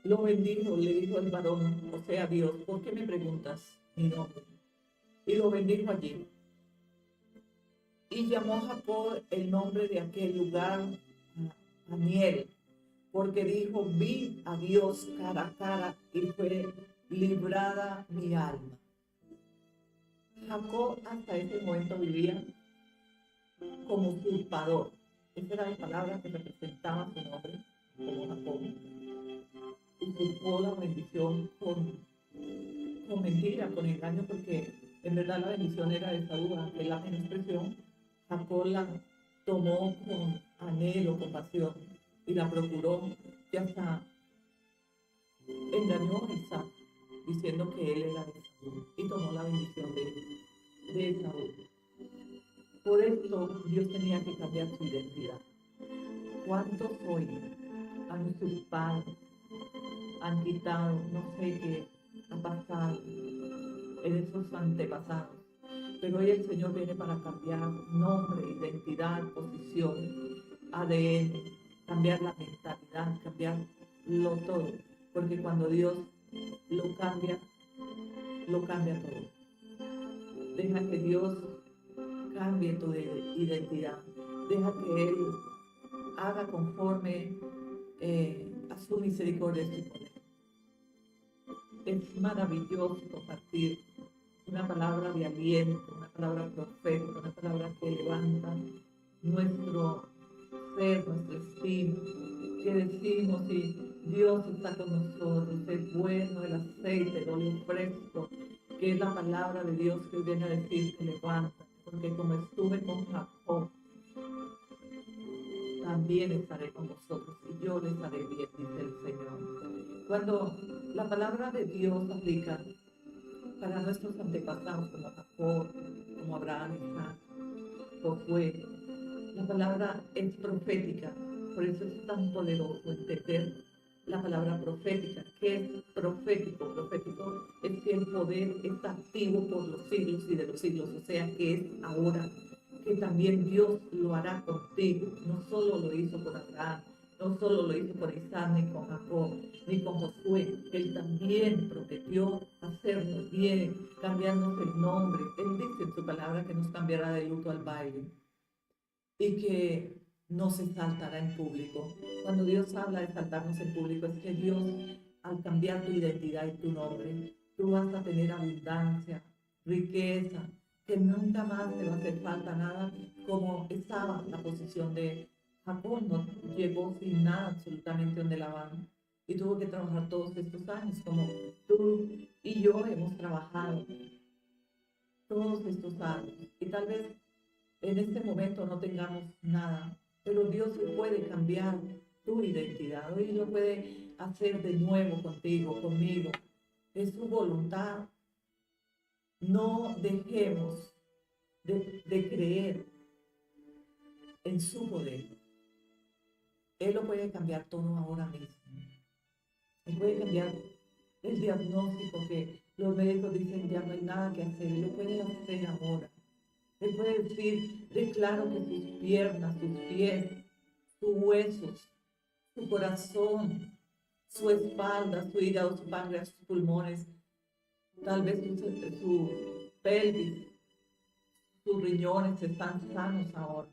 Lo bendijo, le dijo el varón, o sea, Dios, ¿por qué me preguntas mi nombre? Y lo bendijo allí. Y llamó Jacob el nombre de aquel lugar Peniel, porque dijo, vi a Dios cara a cara y fue librada mi alma. Jacob hasta ese momento vivía como usurpador. Esa era la palabra que representaba su nombre, como Jacob. Usurpó la bendición con mentira, con engaño, porque en verdad la bendición era de Saúl, aunque la menospreció. Jacob la tomó con anhelo, con pasión, y la procuró, y hasta engañó a Isaac, diciendo que él era de Saúl, y tomó la bendición de Saúl. Por eso Dios tenía que cambiar su identidad. ¿Cuántos hoy han usurpado, han quitado, no sé qué ha pasado en esos antepasados? Pero hoy el Señor viene para cambiar nombre, identidad, posición, ADN, cambiar la mentalidad, cambiarlo todo. Porque cuando Dios lo cambia todo. Deja que Dios cambie tu identidad. Deja que Él haga conforme a su misericordia y su poder. Es maravilloso compartir una palabra de aliento, una palabra profética, una palabra que levanta nuestro ser, nuestra estima, que decimos si Dios está con nosotros, es bueno el aceite, el óleo fresco, que es la palabra de Dios que viene a decir que levanta, porque como estuve con Jacob, también estaré con vosotros y yo les haré bien, dice el Señor. Cuando la palabra de Dios aplica para nuestros antepasados como Jacob, como Abraham, Isaac, Josué, la palabra es profética, por eso es tan poderoso entender la palabra profética. ¿Qué es profético? Profético es que el poder está activo por los siglos y de los siglos, o sea que es ahora, que también Dios lo hará contigo. No solo lo hizo con Abraham, no solo lo hizo con Isaac, ni con Jacob, ni con Josué. Él también prometió hacernos bien, cambiarnos el nombre. Él dice en su palabra que nos cambiará de luto al baile y que no se saltará en público. Cuando Dios habla de saltarnos en público, es que Dios, al cambiar tu identidad y tu nombre, tú vas a tener abundancia, riqueza, que nunca más te va a hacer falta nada, como estaba la posición de Jacob. No llegó sin nada absolutamente donde Labán y tuvo que trabajar todos estos años, como tú y yo hemos trabajado todos estos años. Y tal vez en este momento no tengamos nada, pero Dios puede cambiar tu identidad. Hoy lo puede hacer de nuevo contigo, conmigo. Es su voluntad. No dejemos de creer en su poder. Él lo puede cambiar todo ahora mismo. Él puede cambiar el diagnóstico que los médicos dicen ya no hay nada que hacer. Él lo puede hacer ahora. Él puede decir, declaro que sus piernas, sus pies, sus huesos, su corazón, su espalda, su hígado, su páncreas, sus pulmones, tal vez su pelvis, sus riñones están sanos ahora.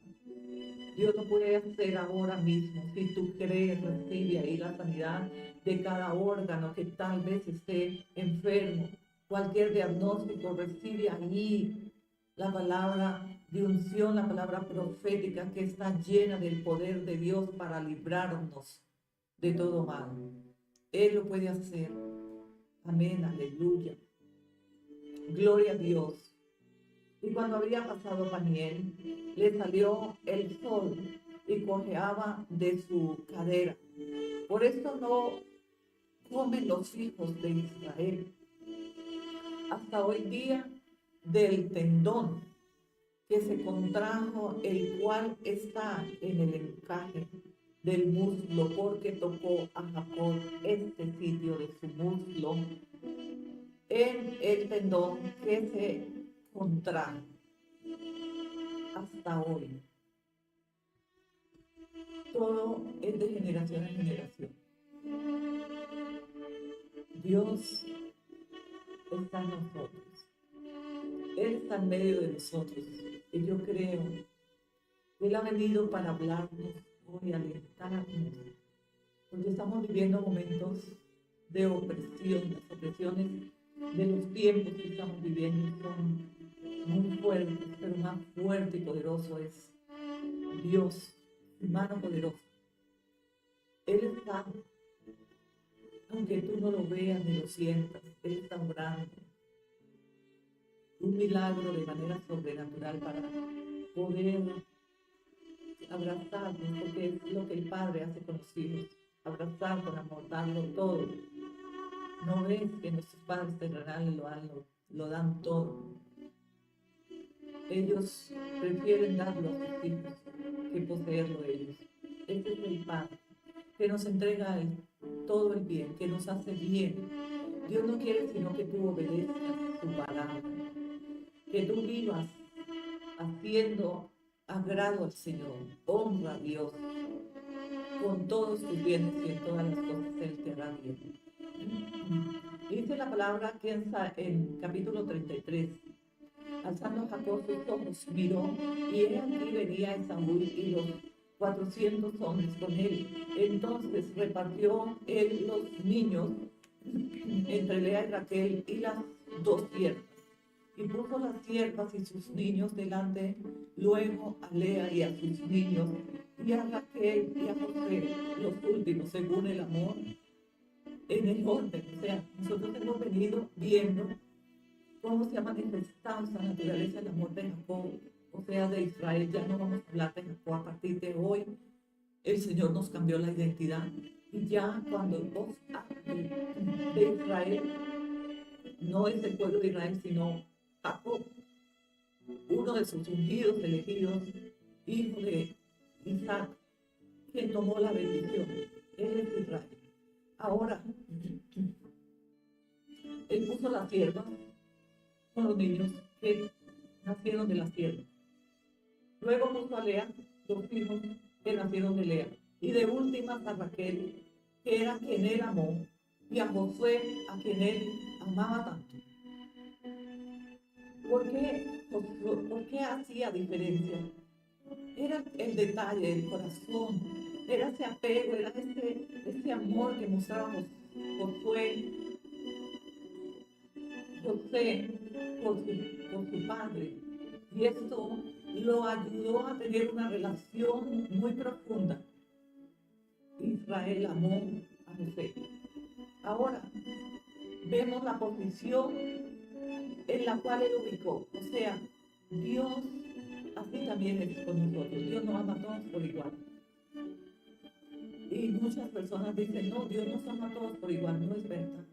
Dios lo puede hacer ahora mismo. Si tú crees, recibe ahí la sanidad de cada órgano que tal vez esté enfermo. Cualquier diagnóstico, recibe ahí la palabra de unción, la palabra profética que está llena del poder de Dios para librarnos de todo mal. Él lo puede hacer. Amén, aleluya. Gloria a Dios. Y cuando había pasado Paniel, le salió el sol y cojeaba de su cadera. Por esto no comen los hijos de Israel hasta hoy día del tendón que se contrajo, el cual está en el encaje del muslo, porque tocó a Jacob este sitio de su muslo en el tendón que se contrajo hasta hoy. Todo es de generación en generación. Dios está en nosotros. Él está en medio de nosotros. Y yo creo que Él ha venido para hablarnos hoy, alentarnos, porque estamos viviendo momentos de opresión. Las opresiones de los tiempos que estamos viviendo son muy fuertes, pero más fuerte y poderoso es Dios, su mano poderosa. Él está, aunque tú no lo veas ni lo sientas, Él está obrando un milagro de manera sobrenatural para poder abrazarnos, porque es lo que el Padre hace con los hijos, abrazar con amor, darlo todo. ¿No ves que nuestros padres terrenales lo dan todo? Ellos prefieren darlo a sus hijos que poseerlo ellos. Este es el Padre que nos entrega todo el bien, que nos hace bien. Dios no quiere sino que tú obedezcas su palabra, que tú vivas haciendo agrado al Señor, honra a Dios con todos tus bienes y en todas las cosas Él te hará bien. Dice la palabra aquí en capítulo 33, Alzando Jacob sus ojos, miró, y he aquí venía Esaú y los 400 hombres con él. Entonces repartió él los niños entre Lea y Raquel y las dos siervas. Y puso las siervas y sus niños delante, luego a Lea y a sus niños, y a Raquel y a José, los últimos, según el amor, en el orden. O sea, nosotros hemos venido viendo cómo se ha manifestado esa naturaleza del amor de Jacob, o sea, de Israel. Ya no vamos a hablar de Jacob a partir de hoy. El Señor nos cambió la identidad. Y ya cuando vos de Israel, no es el pueblo de Israel, sino Jacob, uno de sus ungidos, elegidos, hijo de Isaac, quien tomó la bendición. Él es Israel. Ahora, él puso la sierva con los niños que nacieron de la sierva. Luego puso a Lea, los hijos que nacieron de Lea. Y de últimas a Raquel, que era quien él amó, y a Josué, a quien él amaba tanto. ¿Por qué hacía diferencia? Era el detalle, el corazón, era ese apego, era ese amor que mostraba José por su padre. Y esto lo ayudó a tener una relación muy profunda. Israel amó a José. Ahora, vemos la posición en la cual él ubicó. O sea, Dios así también es con nosotros. Dios nos ama a todos por igual. Y muchas personas dicen, no, Dios nos ama a todos por igual. No es verdad.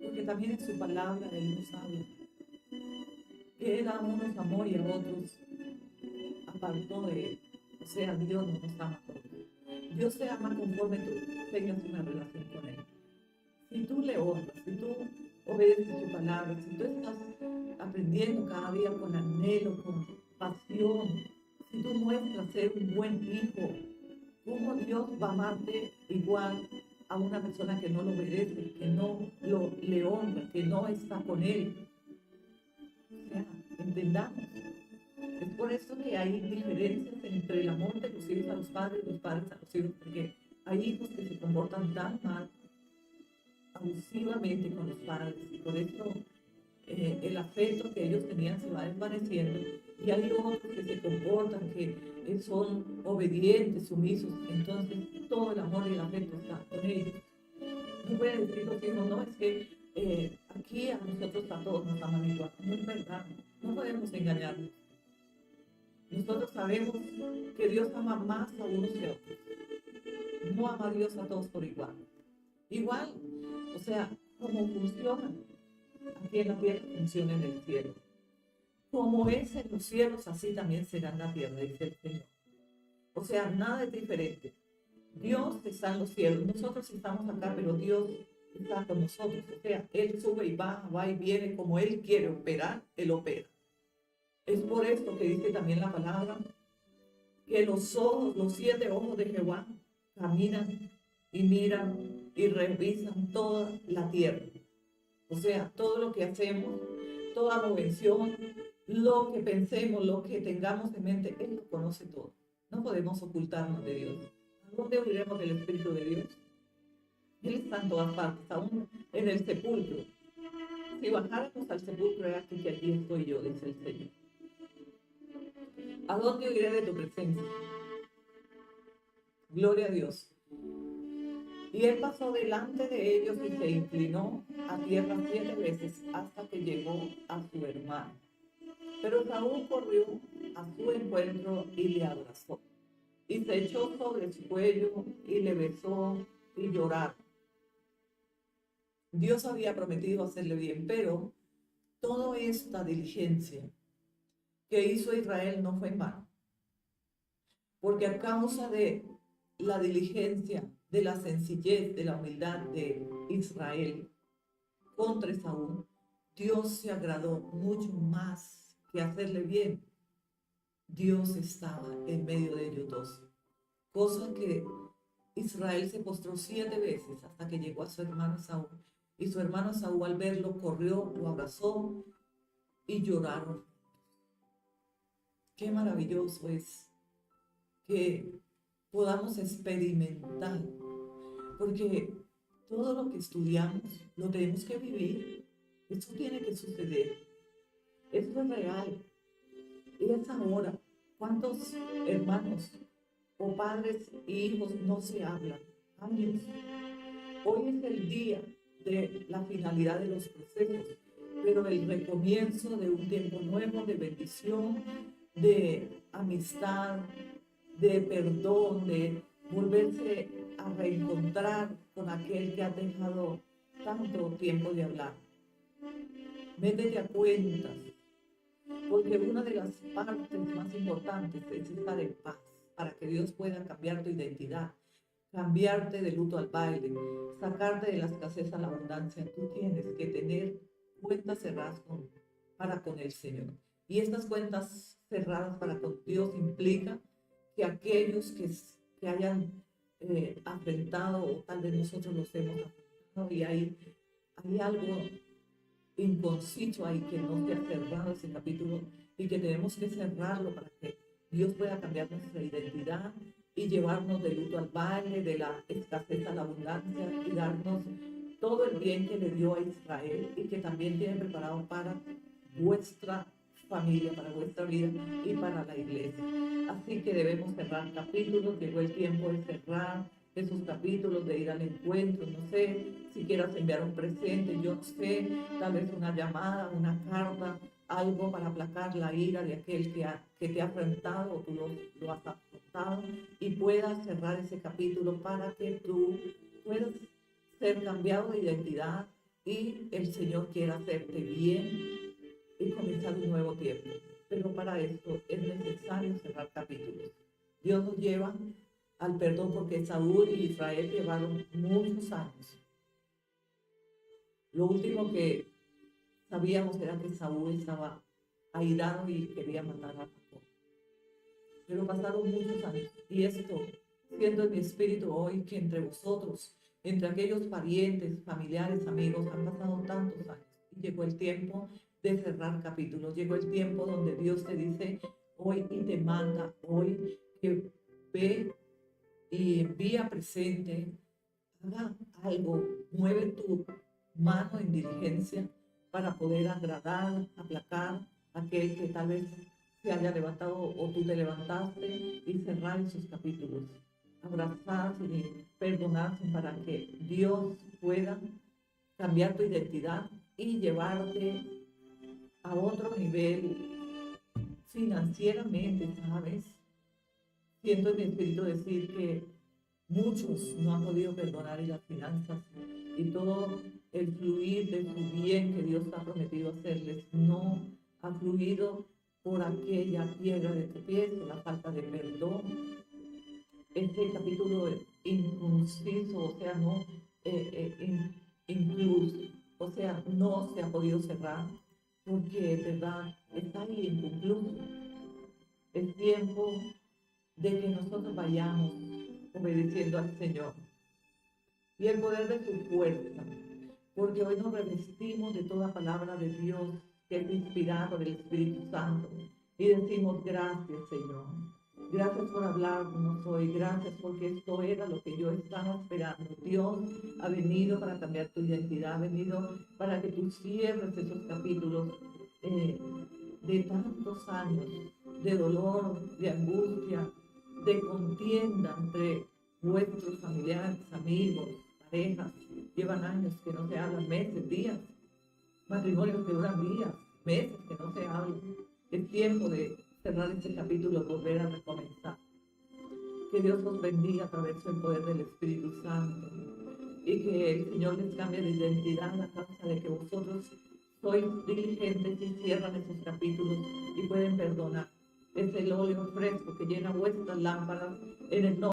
Porque también en su palabra Él nos habla. Que Él a unos amor y a otros apartó de Él. O sea, Dios no nos ama a todos. Dios te ama conforme tú tengas una relación con Él. Si tú le honras, si tú obedeces su palabra, si tú estás aprendiendo cada día con anhelo, con pasión, si tú muestras ser un buen hijo, ¿cómo Dios va a amarte igual a una persona que no lo merece, que no le honra, que no está con Él? O sea, entendamos. Es por eso que hay diferencias entre el amor de los hijos a los padres y los padres a los hijos, porque hay hijos que se comportan tan mal, abusivamente con los padres, y por eso el afecto que ellos tenían se va desvaneciendo, y hay otros que se comportan, que son obedientes, sumisos, entonces todo el amor y el afecto está con ellos. No pueden decir los hijos, no, es que aquí a nosotros a todos nos aman igual. No es verdad, no podemos engañarnos. Nosotros sabemos que Dios ama más a unos que a otros. No ama a Dios a todos por igual. Igual, o sea, como funciona aquí en la tierra, funciona en el cielo. Como es en los cielos, así también será en la tierra, dice el Señor. O sea, nada es diferente. Dios está en los cielos. Nosotros estamos acá, pero Dios está con nosotros. O sea, Él sube y va y viene como Él quiere operar, Él opera. Es por esto que dice también la palabra, que los ojos, los 7 ojos de Jehová, caminan y miran y revisan toda la tierra. O sea, todo lo que hacemos, toda movención, lo que pensemos, lo que tengamos en mente, Él lo conoce todo. No podemos ocultarnos de Dios. ¿A dónde huiremos del Espíritu de Dios? Él está en todas partes, aún en el sepulcro. Si bajáramos al sepulcro, es aquí que aquí estoy yo, dice el Señor. ¿A dónde huiré de tu presencia? Gloria a Dios. Y él pasó delante de ellos y se inclinó a tierra 7 veces hasta que llegó a su hermano. Pero Saúl corrió a su encuentro y le abrazó. Y se echó sobre su cuello y le besó y lloraron. Dios había prometido hacerle bien, pero toda esta diligencia que hizo Israel no fue en vano. Porque a causa de la diligencia, de la sencillez, de la humildad de Israel contra Saúl, Dios se agradó mucho más que hacerle bien. Dios estaba en medio de ellos dos. Cosa que Israel se postró 7 veces hasta que llegó a su hermano Saúl. Y su hermano Saúl al verlo corrió, lo abrazó y lloraron. Qué maravilloso es que podamos experimentar, porque todo lo que estudiamos lo tenemos que vivir. Eso tiene que suceder. Eso es real. Y es ahora. ¿Cuántos hermanos o padres e hijos no se hablan? Años. Hoy es el día de la finalidad de los procesos, pero el recomienzo de un tiempo nuevo de bendición, de amistad, de perdón, de volverse a reencontrar con aquel que ha dejado tanto tiempo de hablar. Métete a cuentas, porque una de las partes más importantes es estar en paz, para que Dios pueda cambiar tu identidad, cambiarte de luto al baile, sacarte de la escasez a la abundancia. Tú tienes que tener cuentas cerradas para con el Señor. Y estas cuentas cerradas para con Dios implica que aquellos que hayan afrentado, o tal vez nosotros los hemos afrontado, y hay algo inconciso ahí que no se ha cerrado ese capítulo y que tenemos que cerrarlo para que Dios pueda cambiar nuestra identidad y llevarnos del luto al baile, de la escasez a la abundancia, y darnos todo el bien que le dio a Israel y que también tiene preparado para vuestra familia, para vuestra vida y para la iglesia. Así que debemos cerrar capítulos. Llegó el tiempo de cerrar esos capítulos, de ir al encuentro. No sé si quieras enviar un presente, yo no sé, tal vez una llamada, una carta, algo para aplacar la ira de aquel que te ha afrontado, o tú lo has afrontado, y puedas cerrar ese capítulo para que tú puedas ser cambiado de identidad y el Señor quiera hacerte bien y comenzar un nuevo tiempo. Pero para esto es necesario cerrar capítulos. Dios nos lleva al perdón porque Saúl y Israel llevaron muchos años. Lo último que sabíamos era que Saúl estaba airado y quería matar a Jacob. Pero pasaron muchos años, y esto, siendo en mi espíritu hoy, que entre vosotros, entre aquellos parientes, familiares, amigos, han pasado tantos años, y llegó el tiempo de cerrar capítulos. Llegó el tiempo donde Dios te dice hoy y te manda hoy que ve y envía presente, haga algo, mueve tu mano en diligencia para poder agradar, aplacar a aquel que tal vez se haya levantado o tú te levantaste, y cerrar esos capítulos, abrazarse y perdonarse para que Dios pueda cambiar tu identidad y llevarte a otro nivel financieramente, ¿sabes? Siento en mi espíritu decir que muchos no han podido perdonar en las finanzas, y todo el fluir de su bien que Dios ha prometido hacerles no ha fluido por aquella piedra de tropiezo, la falta de perdón. Este capítulo inconciso, o sea, no incluso, o sea, no se ha podido cerrar porque, verdad, está ahí inconcluso. Es tiempo de que nosotros vayamos obedeciendo al Señor y el poder de su fuerza, porque hoy nos revestimos de toda palabra de Dios que es inspirada por el Espíritu Santo, y decimos gracias, Señor. Gracias por hablarnos hoy, gracias porque esto era lo que yo estaba esperando. Dios ha venido para cambiar tu identidad, ha venido para que tú cierres esos capítulos de tantos años de dolor, de angustia, de contienda entre vuestros familiares, amigos, parejas. Llevan años que no se hablan, meses, días, matrimonios que duran días, meses que no se hablan. Es tiempo de cerrar este capítulo, volver a recomenzar. Que Dios os bendiga a través del poder del Espíritu Santo, y que el Señor les cambie de identidad a causa de que vosotros sois diligentes y cierran esos capítulos y pueden perdonar. Es el óleo fresco que llena vuestras lámparas en el nombre